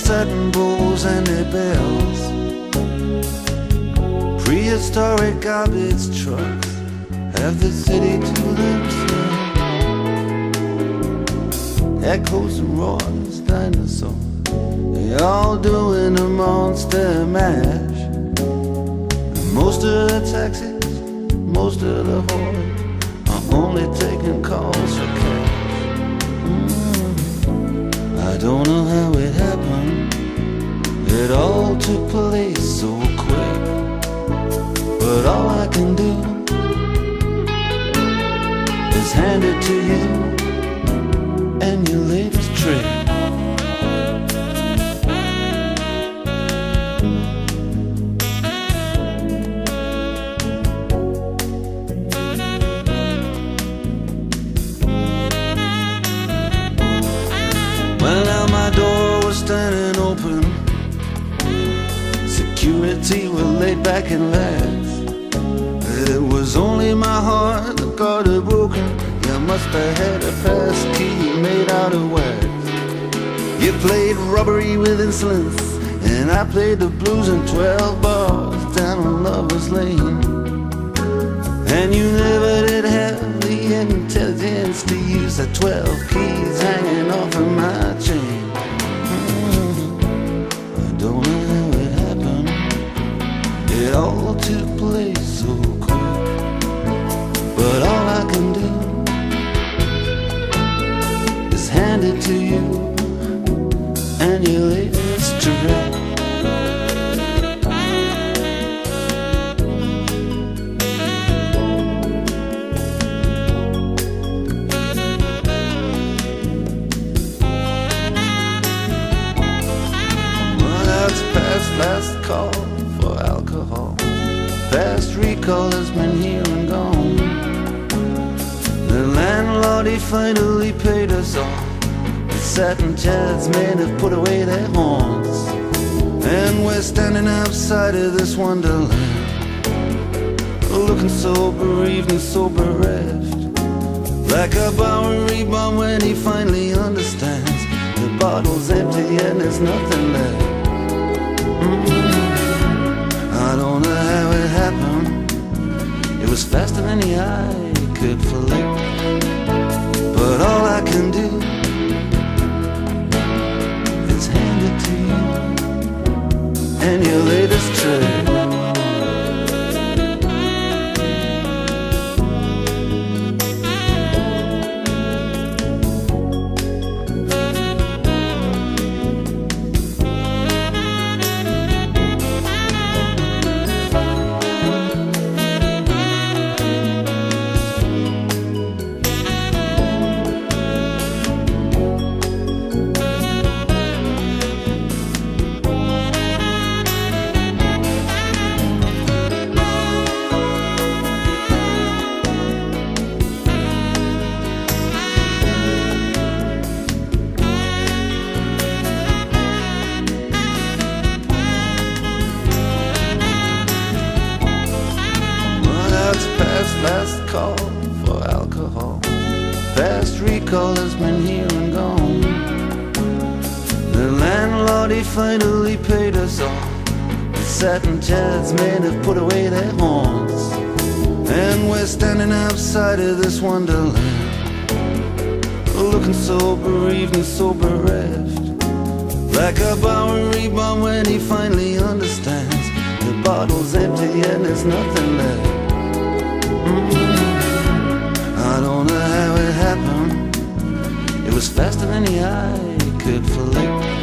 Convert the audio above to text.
satin bowls and their bells. Prehistoric garbage trucks have the city to themselves. Echoes and roars, dinosaurs, they all doing a monster mash. And most of the taxis, most of the whores are only taking calls for cash. I don't know how it happened, it all took place so quick. But all I can do is hand it to you and your latest trick. Well, now my door was standing open, security were laid back and laughed. It was only my heart that got it broken. You must have had a pass key made out of wax. You played robbery with insolence, and I played the blues in 12 bars down on Lover's Lane. And you never did have the intelligence to use the 12 keys hanging off of my chain. I don't know how it happened, it all took place so quick. But all I can do is hand it to you and your latest trick. Last call for alcohol, past recall has been here and gone. The landlord, he finally paid us all. The satin chairs men have put away their horns, and we're standing outside of this wonderland, looking so bereaved and so bereft, like a Bowery bum when he finally understands the bottle's empty and there's nothing left. I don't know how it happened, it was faster than the eye could flick. But all I can do is hand it to you and your latest trick. Last call for alcohol, past recall has been here and gone. The landlord, he finally paid us all. The satin chairs men have put away their horns, and we're standing outside of this wonderland, looking so bereaved and so bereft, like a Bowery bum when he finally understands the bottle's empty and there's nothing left. I don't know how it happened, it was faster than the eye could flick.